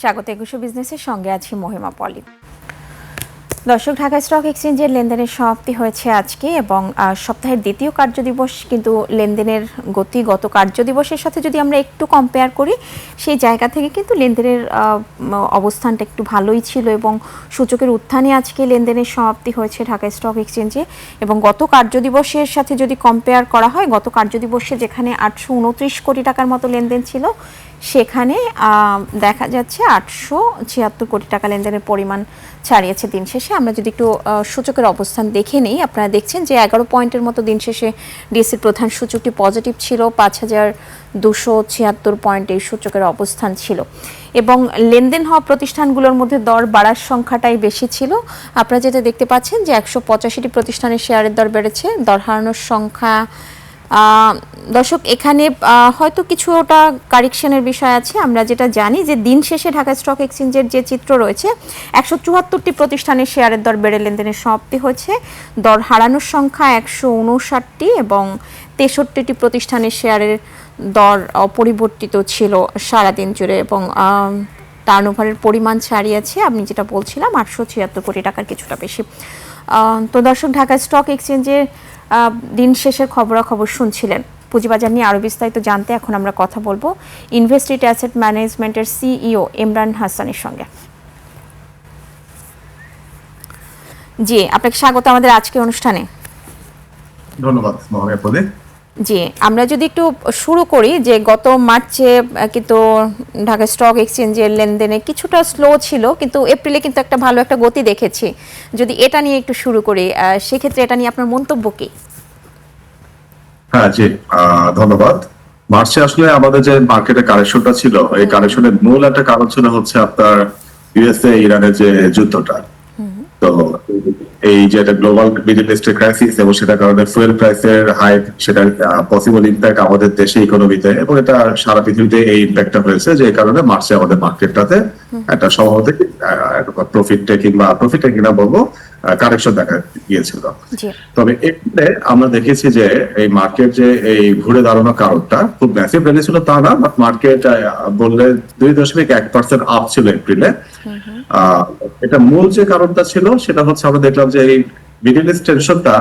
স্বাগত একুশে বিজনেসের সঙ্গে আছি মহিমা পলি। দর্শক, ঢাকা স্টক এক্সচেঞ্জের লেনদেনের সমাপ্তি হয়েছে আজকে এবং সপ্তাহের দ্বিতীয় কার্যদিবস কিন্তু লেনদেনের গতি গত কার্যদিবসের সাথে যদি আমরা একটু কম্পেয়ার করি সেই জায়গা থেকে কিন্তু লেনদেনের অবস্থানটা একটু ভালোই ছিল এবং সূচকের উত্থানে আজকে লেনদেনের সমাপ্তি হয়েছে ঢাকা স্টক এক্সচেঞ্জে। এবং গত কার্যদিবসের সাথে যদি কম্পেয়ার করা হয়, গত কার্যদিবসে যেখানে 829 কোটি টাকার মতো লেনদেন ছিল সেখানে দেখা যাচ্ছে 876 কোটি টাকা লেনদেনের পরিমাণ ছাড়িয়েছে দিন শেষে। আমরা যদি একটু সূচকের অবস্থান দেখে নিই, আপনারা দেখছেন যে 11 পয়েন্টের মতো দিন শেষে ডিএসসির প্রধান সূচকটি পজিটিভ ছিল, 5276 পয়েন্ট এই সূচকের অবস্থান ছিল। এবং লেনদেন হওয়া প্রতিষ্ঠানগুলোর মধ্যে দর বাড়ার সংখ্যাটাই বেশি ছিল। আপনারা যেটা দেখতে পাচ্ছেন যে 185টি প্রতিষ্ঠানের শেয়ারের দর বেড়েছে, দর হারানোর সংখ্যা দর্শক এখানে হয়তো কিছুটা কারেকশনের বিষয় আছে। আমরা যেটা জানি যে দিন শেষে ঢাকা স্টক এক্সচেঞ্জের যে চিত্র রয়েছে, 174টি প্রতিষ্ঠানের শেয়ারের দর বেড়ে লেনদেনের সমাপ্তি হয়েছে, দর হারানোর সংখ্যা 159টি এবং 63টি প্রতিষ্ঠানের শেয়ারের দর অপরিবর্তিত ছিল সারাদিন জুড়ে এবং টার্নওভারের পরিমাণ ছাড়িয়েছে আমি যেটা বলছিলাম 876 কোটি টাকার কিছুটা বেশি। তো দর্শক, ঢাকা স্টক এক্সচেঞ্জের দিন শেষের খবরাখবর শুনছিলেন। পুঁজিবাজার নিয়ে আরও বিস্তারিত জানতে এখন আমরা কথা বলবো ইনভেস্ট্রিট অ্যাসেট ম্যানেজমেন্টের সিইও ইমরান হাসানের সঙ্গে। জি, আপনাকে স্বাগত আমাদের আজকের অনুষ্ঠানে। ধন্যবাদ মহামেপদে। জি, আমরা যদি একটু শুরু করি যে গত মার্চে কিন্তু ঢাকা স্টক এক্সচেঞ্জের লেনদেনে কিছুটা স্লো ছিল, কিন্তু এপ্রিলে কিন্তু একটা ভালো একটা গতি দেখেছি। যদি এটা নিয়ে একটু শুরু করি, সেক্ষেত্রে এটা নিয়ে আপনার মন্তব্য কি? হ্যাঁ জি, ধন্যবাদ। মার্চে আসলে আমাদের যে মার্কেটে কারেকশনটা ছিল, এই কারেকশনের মূল একটা কারণ ছিল হচ্ছে আপনার ইউএসএ ইরানের যে যুদ্ধটা। তো এই যে গ্লোবাল মিডল ইস্টের ক্রাইসিস এবং সেটার কারণে ফুয়েল প্রাইসের হাইক, সেটার পসিবল ইম্প্যাক্ট আমাদের দেশে ইকোনমিতে এবং এটা সারা পৃথিবীতে এই ইম্প্যাক্টটা হয়েছে, যে কারণে মার্চে আমাদের মার্কেটটাতে একটা সম্ভবত প্রফিট টেকিং না বলবো, কারেকশন দেখা গিয়েছিল। তবে এখানে আমরা দেখেছি যে এই মার্কেট যে এই ঘুরে দাঁড়ানোর কারণটা খুব ম্যাসিভ র্যালি ছিল তা না, বাট মার্কেট বললে 2.1% আপ ছিল এপ্রিলে। এটা মূল যে কারণটা ছিল সেটা হচ্ছে আমরা দেখলাম যে এই মিডল ইস্ট টেনশনটা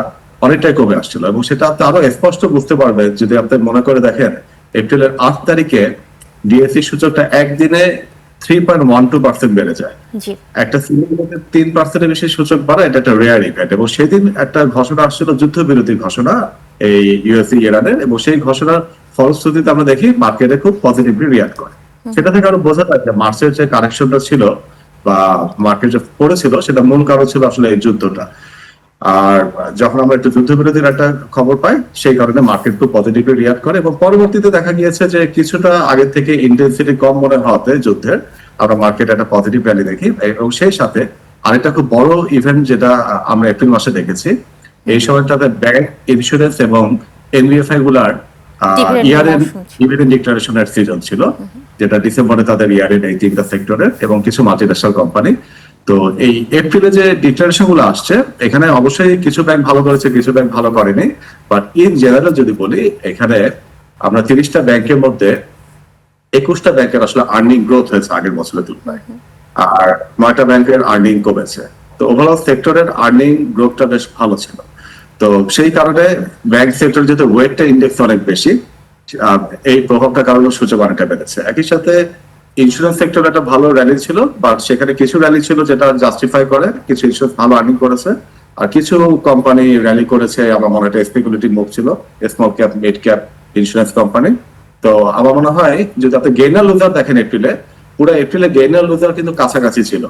অনেকটাই কমে আসছিল এবং সেটা আপনি আরো স্পষ্ট বুঝতে পারবেন যদি আপনি মনে করে দেখেন এপ্রিলের 8 তারিখে ডিএসসি সূচকটা একদিনে 3.12% বেড়ে যায়। একটা সিজনে 3% বেশি সূচক বাড়ে, এটা একটা রেয়ার ইভেন্ট। এবং সেদিন একটা ঘোষণা আসছিল, যুদ্ধবিরতির ঘোষণা এই ইউএসএ ইরানের, এবং সেই ঘোষণার ফলশ্রুতিতে আমরা দেখি মার্কেটে খুব পজিটিভলি রিয়াক্ট করে। সেটা থেকে আরো বোঝা যায় যে মার্চের যে কারেকশনটা ছিল বা মার্কেট যে পড়েছিল সেটা মূল কারণ ছিল আসলে এই যুদ্ধটা। আর যখন আমরা একটু যুদ্ধবিরতির একটা খবর পাই সেই কারণে মার্কেট খুব পজিটিভলি রিয়াক্ট করে এবং পরবর্তীতে দেখা গিয়েছে যে কিছুটা আগে থেকে ইন্টেন্সিটি কম মনে হওয়াতে যুদ্ধের আমরা মার্কেট একটা পজিটিভ র্যালি দেখি। এবং সেই সাথে আরেকটা খুব বড় ইভেন্ট যেটা আমরা এপ্রিল মাসে দেখেছি, এই সময়টাতে ব্যাংক, ইন্স্যুরেন্স এবং এনবিএফআই গুলার ইয়ারের ডিভিডেন্ড ডিক্লারেশনের সিজন ছিল, যেটা ডিসেম্বরে তাদের ইয়ারের এই তিনটা সেক্টরের এবং কিছু মাল্টিন্যাশনাল কোম্পানি। তো এই এপ্রিলে যে ডিক্লারেশন গুলো আসছে এখানে অবশ্যই কিছু ব্যাংক ভালো করেছে, কিছু ব্যাংক ভালো করেনি, বাট ইন জেনারেল যদি বলি এখানে আমরা 30টা ব্যাংকের মধ্যে 21টা ব্যাংকের আসলে আর্নিং গ্রোথ হয়েছে আগের বছরের তুলনায়, আর 9টা ব্যাংকের আর্নিং কমেছে। তো ওভারঅল সেক্টরের আর্নিং গ্রোথটা বেশ ভালো ছিল। তো সেই কারণে ব্যাংক সেক্টর যেহেতু ওয়েটটা ইন্ডেক্স অনেক বেশি, এই প্রভাবটার কারণে সূচক অনেকটা বেড়েছে। একই সাথে ইন্স্যুরেন্স সেক্টর একটা ভালো র্যালি ছিল, বাট সেখানে কিছু র্যালি ছিল যেটা জাস্টিফাই করে, কিছু ইন্স্যুরেন্স ভালো আর্নিং করেছে আর কিছু কোম্পানি র্যালি করেছে। আমার মনে হয় স্পেকুলেটিভ মুভ ছিল, small cap, mid cap insurance company. তো আমার মনে হয় যদি আপনি গেইনার লুজার দেখেন এপ্রিলে, পুরো এপ্রিলে গেইনার লুজার কিন্তু কাছাকাছি ছিল।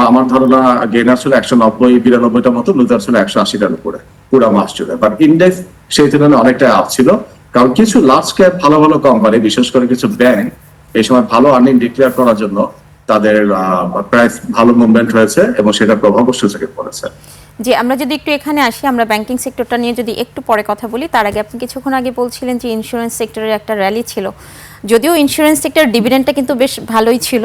আমার ধারণা গেইনার ছিল 190-92টার মতো, লুজার ছিল 180টার উপরে পুরো মাস জুড়ে। বাট ইন্ডেক্স সেই তুলনায় অনেকটা আপ ছিল, কারণ কিছু লার্জ ক্যাপ ভালো ভালো কোম্পানি, বিশেষ করে কিছু ব্যাংক এই সময় ভালো আর্নিং ডিক্লেয়ার করার জন্য তাদের প্রাইস ভালো মুভমেন্ট হয়েছে এবং সেটার প্রভাব সূচকে পড়েছে। জি, আমরা যদি একটু এখানে আসি, আমরা ব্যাংকিং সেক্টরটা নিয়ে যদি একটু পরে কথা বলি, তার আগে আপনি কিছুক্ষণ আগে বলছিলেন যে ইন্স্যুরেন্স সেক্টরের একটা র্যালি ছিল। যদিও ইন্স্যুরেন্স সেক্টর ডিভিডেন্ডটা কিন্তু বেশ ভালোই ছিল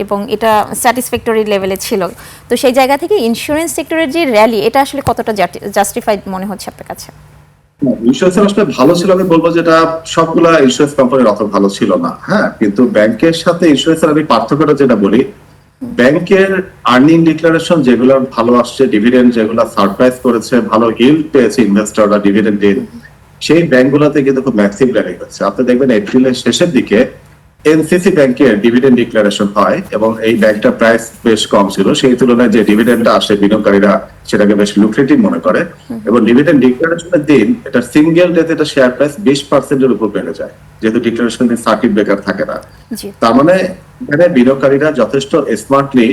এবং এটা স্যাটিসফ্যাক্টরি লেভেলে ছিল। তো সেই জায়গা থেকে ইন্স্যুরেন্স সেক্টরের যে র্যালি, এটা আসলে কতটা জাস্টিফাইড মনে হচ্ছে আপনার কাছে? ইন্স্যুরেন্স আসলে ভালো ছিল, আমি বলবো যেটা সবগুলা ইন্স্যুরেন্স কোম্পানির অত ভালো ছিল না। হ্যাঁ, কিন্তু ব্যাংকের সাথে ইন্স্যুরেন্সের আমি পার্থক্যটা যেটা বলি, ব্যাংকের আর্নিং ডিক্লারেশন যেগুলো ভালো আসছে, ডিভিডেন্ড যেগুলো সারপ্রাইজ করেছে, ভালো হিল্ড পেয়েছে ইনভেস্টররা ডিভিডেন্ড দিয়ে, সেই ব্যাংকগুলোতে কিন্তু খুব ম্যাসিভ র্যালি হচ্ছে। আপনি দেখবেন এপ্রিলের শেষের দিকে এনসিসি ব্যাংকের ডিভিডেন্ড ডিক্লারেশন হয় এবং এই ব্যাংকটার প্রাইস বেশ কম ছিল, সেই তুলনায় যে ডিভিডেন্ডটা আসে বিনিয়োগকারীরা সেটাকে বেশ লুক্রেটিভ মনে করে এবং ডিভিডেন্ড ডিক্লারেশনের দিন এটা সিঙ্গেল ডেতে এটা শেয়ার প্রাইস 20% উপর বেড়ে যায়, যেহেতু ডিক্লারেশন দিন সার্কিট ব্রেকার থাকে না। জি তার মানে এখানে বিনিয়োগকারীরা যথেষ্ট স্মার্টলি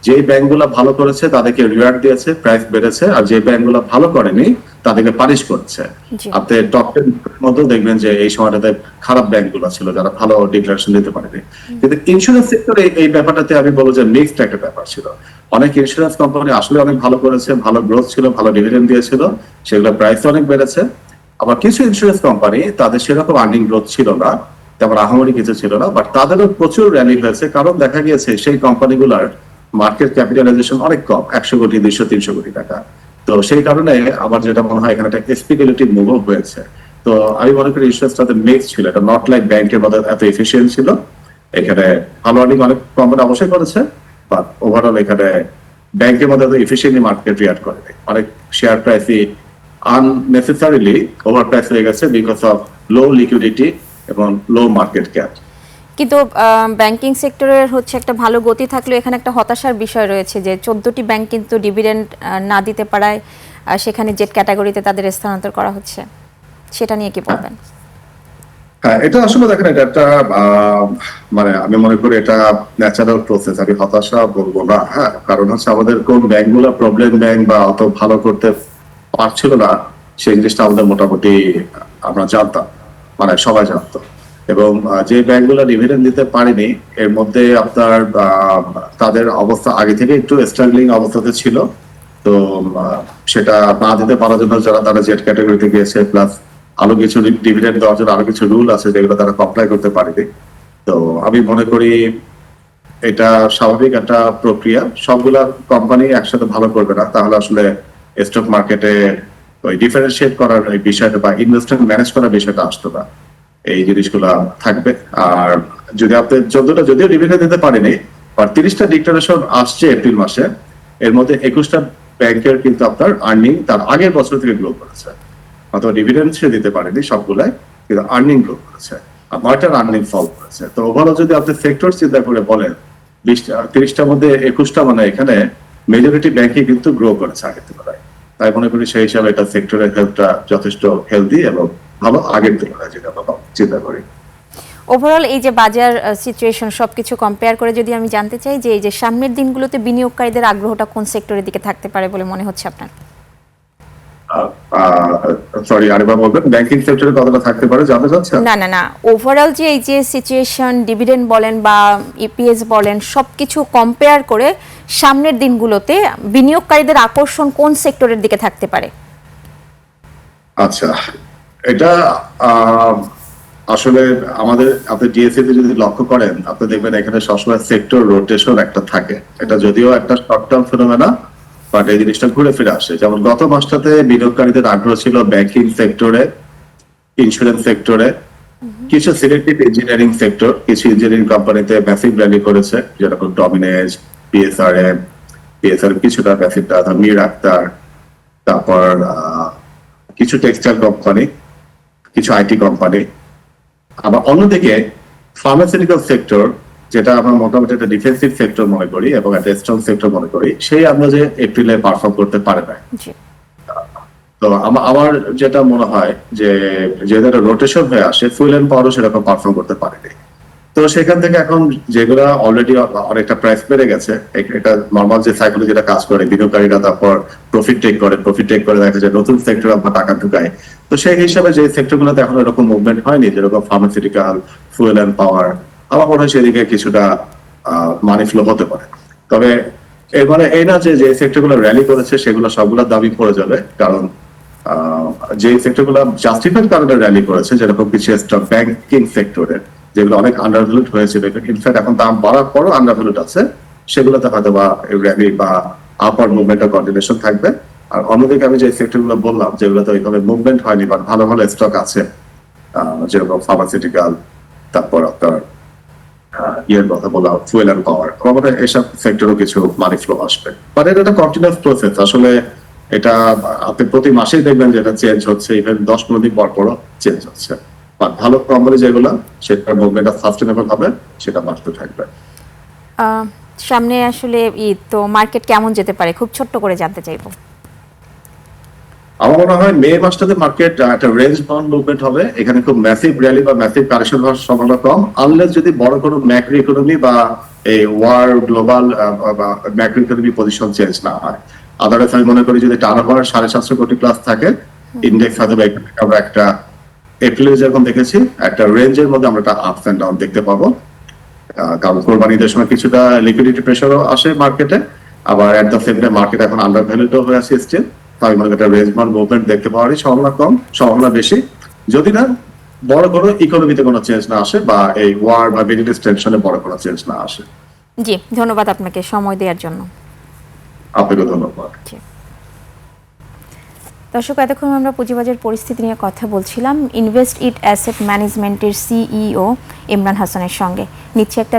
যে ব্যাংকগুলো ভালো করেছে তাদেরকে রিওয়ার্ড দিয়েছে, প্রাইস বেড়েছে, আর যে ব্যাংকগুলো ভালো করেনি তাদেরকে পানিশ করছে। জি আপনি টপ 10 মধ্যে দেখবেন যে এই সময়টাতে খারাপ ব্যাংকগুলো ছিল যারা ভালো ডিক্লারেশন দিতে পারেনি। কিন্তু ইন্স্যুরেন্স সেক্টরে এই ব্যাপারটাতে আমি বলবো যে মিক্সড একটা ব্যাপার ছিল। অনেক ইন্স্যুরেন্স কোম্পানি আসলে অনেক ভালো করেছে, ভালো গ্রোথ ছিল, ভালো ডিভিডেন্ড দিয়েছিল, সেগুলো প্রাইস অনেক বেড়েছে। আবার কিছু ইন্স্যুরেন্স কোম্পানি তাদের সেরকম আর্নিং গ্রোথ ছিল না, তেমন আহামরি কিছু ছিল না, বাট তাদেরও প্রচুর র্যালি হয়েছে, কারণ দেখা গিয়েছে সেই কোম্পানিগুলোর মার্কেট ক্যাপিটালাইজেশন অনেক কম, 100 কোটি 200-300 কোটি টাকা। তো সেই কারণে আমার যেটা মনে হয় এখানে একটা স্পেকুলেটিভ মুভও হয়েছে। তো আমি মনে করি ইন্স্যুরেন্সটাতে মিক্স ছিল, এটা নট লাইক ব্যাংকের মতো এত এফিসিয়েন্ট ছিল। এখানে ভালো আর্নিং অনেক কোম্পানি অবশ্যই করেছে, বাট ওভারঅল এখানে ব্যাংকের মধ্যে এত এফিসিয়েন্টলি মার্কেট রিয়াক্ট করে অনেক শেয়ার প্রাইসই আননেসেসারিলি ওভার প্রাইস হয়ে গেছে বিকজ অফ লো লিকুইডিটি এবং লো মার্কেট ক্যাপ। কিন্তু ব্যাংকিং সেক্টরের হচ্ছে একটা ভালো গতি থাকলেও এখানে একটা হতাশার বিষয় রয়েছে যে 14টি ব্যাংক কিন্তু ডিভিডেন্ড না দিতে পারায় সেখানে জেড ক্যাটাগরিতে তাদের স্থানান্তর করা হচ্ছে, সেটা নিয়ে কি বলবেন? হ্যাঁ, এটা আসলে দেখেন এটা একটা মানে আমি মনে করি এটা ন্যাচারাল প্রসেস, আমি হতাশা বলবো না। হ্যাঁ, কারণ হচ্ছে আমাদের কোন ব্যাংকগুলো প্রবলেম ব্যাংক বা অত ভালো করতে পারছিল না সেই জিনিসটা আমাদের মোটামুটি আমরা জানতাম, মানে সবাই জানতো। এবং যে ব্যাংকগুলো ডিভিডেন্ড দিতে পারেনি এর মধ্যে আপনার তাদের অবস্থা আগে থেকে একটু স্ট্রাগলিং অবস্থাতে ছিল। তো সেটা না দিতে পারার জন্য যারা তারা জেড ক্যাটাগরিতে গিয়েছে, প্লাস আরো কিছু ডিভিডেন্ড দেওয়ার জন্য আরো কিছু রুল আছে যেগুলো তারা কমপ্লাই করতে পারেনি। তো আমি মনে করি এটা স্বাভাবিক একটা প্রক্রিয়া, সবগুলা কোম্পানি একসাথে ভালো করবে না, তাহলে আসলে স্টক মার্কেটে ওই ডিফারেন্সিয়েট করার এই বিষয়টা বা ইনভেস্টমেন্ট ম্যানেজ করার বিষয়টা আসতো না, এই জিনিসগুলা থাকবে। আর যদি আপনি 14টা যদিও ডিভিডেন্ড দিতে পারেনি, আর 30টা ডিক্লারেশন আসছে এপ্রিল মাসে, এর মধ্যে 21টা ব্যাংকের কিন্তু আপনার আর্নিং তার আগের বছর থেকে গ্রো করেছে, অথবা ডিভিডেন্ড সে দিতে পারেনি সবগুলাই, কিন্তু আর্নিং গ্রো করেছে, আর 9টার আর্নিং ফল করেছে। তো ওভারঅল যদি আপনি সেক্টর চিন্তা করে বলেন 30টার মধ্যে 21টা মানে এখানে মেজরিটি ব্যাংকই কিন্তু গ্রো করেছে আগের তুলনায়। তাই মনে করি সেই হিসাবে এটা সেক্টরের হেলথটা যথেষ্ট হেলদি এবং ভালো আগের তুলনায়, যেটা আমরা চিন্তা করি। ওভারঅল এই যে বাজার সিচুয়েশন সবকিছু কম্পেয়ার করে যদি আমি জানতে চাই যে এই যে সামনের দিনগুলোতে বিনিয়োগকারীদের আগ্রহটা কোন সেক্টরের দিকে থাকতে পারে বলে মনে হচ্ছে আপনার? সরি, আরেকবার বলবেন, ব্যাংকিং সেক্টরে কতটা থাকতে পারে জানতে চাচ্ছেন? না, ওভারঅল যে এই যে সিচুয়েশন ডিভিডেন্ড বলেন বা ইপিএস বলেন সবকিছু কম্পেয়ার করে সামনের দিনগুলোতে বিনিয়োগকারীদের আকর্ষণ কোন সেক্টরের দিকে থাকতে পারে? আচ্ছা, এটা আসলে আমাদের আপনি ডিএসসি তে যদি লক্ষ্য করেন আপনি দেখবেন এখানে সবসময় সেক্টর রোটেশন একটা থাকে। এটা যদিও একটা শর্ট টার্ম ফেনোমেনা, বাট এই জিনিসটা ঘুরে ফিরে আসে। যেমন গত মাসটাতে বিনিয়োগকারীদের আগ্রহ ছিল ব্যাংকিং সেক্টরে, ইন্স্যুরেন্স সেক্টরে, কিছু সিলেক্টিভ ইঞ্জিনিয়ারিং সেক্টর, কিছু ইঞ্জিনিয়ারিং কোম্পানিতে ম্যাসিভ র্যালি করেছে, যেরকম ডমিনেজ, পিএসআরএম কিছুটা ম্যাসিভটা, মির আক্তার, তারপর কিছু টেক্সটাইল কোম্পানি, কিছু আইটি কোম্পানি। আবার অন্যদিকে ফার্মাসিউটিক্যাল সেক্টর, যেটা আমরা মোটামুটি একটা ডিফেন্সিভ সেক্টর মনে করি এবং একটা স্ট্রং সেক্টর মনে করি, সেই আন্দাজে এপ্রিলে পারফর্ম করতে পারে না। তো আমার যেটা মনে হয় যে যেহেতু একটা রোটেশন হয়ে আসে, ফুয়েল এন্ড পাওয়ারও সেরকম পারফর্ম করতে পারেনি। তো সেখান থেকে এখন যেগুলা অলরেডি অনেকটা প্রাইস বেড়ে গেছে, এটা নর্মাল যে সাইকেলে যেটা কাজ করে, বিনিয়োগকারীরা তারপর প্রফিট টেক করে দেখা যায় নতুন সেক্টর আমরা টাকা ঢুকায়। তো সেই হিসাবে যে সেক্টরগুলোতে এখন এরকম মুভমেন্ট হয়নি, যেরকম ফার্মাসিউটিক্যাল, ফুয়েল এন্ড পাওয়ার, আমার মনে হয় সেদিকে কিছুটা মানি ফ্লো হতে পারে। তবে এর মানে এই না যে সেক্টরগুলো র্যালি করেছে সেগুলো সবগুলোর দাবি পড়ে যাবে, কারণ যে সেক্টরগুলো জাস্টিফাইড কারণে র্যালি করেছে, যেরকম কিছু স্টক ব্যাংকিং সেক্টরে যেগুলো অনেক আন্ডারভ্যালুড হয়েছিল, ইনফ্যাক্ট এখন দাম বাড়ার পরও আন্ডারভ্যালুড আছে, সেগুলোতে হয়তো বা র্যালি বা আপার মুভমেন্ট কন্টিনিউশন থাকবে। আর অন্যদিকে আমি যে সেক্টরগুলো বললাম যেগুলোতে ওইভাবে মুভমেন্ট হয়নি বা ভালো ভালো স্টক আছে, যেরকম ফার্মাসিউটিক্যাল, তারপর আপনার ইয়ের কথা বললাম ফুয়েল অ্যান্ড পাওয়ার, আমাদের এসব সেক্টরও কিছু মানি ফ্লো আসবে। বাট এটা একটা কন্টিনিউয়াস প্রসেস আসলে। এটা আপনি প্রতি মাসেই দেখবেন যে এটা চেঞ্জ হচ্ছে, ইভেন 10-15 দিন পর পরও চেঞ্জ হচ্ছে। বাট ভালো কোম্পানি যেগুলো সেটার মুভমেন্টটা সাস্টেনেবল হবে, সেটা বাড়তে থাকবে। সামনে আসলে ঈদ, তো মার্কেট কেমন যেতে পারে খুব ছোট্ট করে জানতে চাইবো। আমার মনে হয় মে মাসটাতে মার্কেট একটা রেঞ্জ বাউন্ড মুভমেন্ট হবে। এখানে খুব ম্যাসিভ র্যালি বা ম্যাসিভ কারেকশন হওয়ার সম্ভাবনা কম, আনলেস যদি বড় কোনো ম্যাক্রো ইকোনমি বা এই ওয়ার গ্লোবাল বা ম্যাক্রো ইকোনমি পজিশন চেঞ্জ না হয়। আদারওয়াইজ আমি মনে করি যদি টার্নওভার 750 কোটি প্লাস থাকে, ইন্ডেক্স হয়তো আমরা একটা এপ্রিলে যেরকম দেখেছি একটা রেঞ্জের মধ্যে আমরা একটা আপস এন্ড ডাউন দেখতে পাবো। কারণ কোরবানিদের সময় কিছুটা লিকুইডিটি প্রেসারও আসে মার্কেটে, আবার at the same time market এখন আন্ডার ভ্যালুড হয়ে আছে স্টিল। আমি মনে করি একটা রেঞ্জ বাউন্ড মুভমেন্ট দেখতে পাওয়ারই সম্ভাবনা কম, সম্ভাবনা বেশি, যদি না বড় কোনো ইকোনমিতে কোনো চেঞ্জ না আসে বা এই ওয়ার বা মিডল ইস্ট টেনশনে বড় কোনো চেঞ্জ না আসে। জি, ধন্যবাদ আপনাকে সময় দেওয়ার জন্য। আপনাকে ধন্যবাদ। জি। দর্শক, এতক্ষণ আমরা পুঁজিবাজার পরিস্থিতি নিয়ে কথা বলছিলাম ইনভেস্ট ইট অ্যাসেট ম্যানেজমেন্টের সিইও ইমরান হাসানের সঙ্গে। নিচ্ছে একটা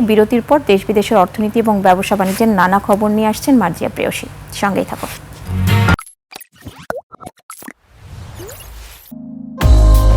বিরতির পর দেশ বিদেশের অর্থনীতি এবং ব্যবসা বাণিজ্যের নানা খবর নিয়ে আসছেন মার্জিয়া প্রেয়সী। সঙ্গেই থাকুন।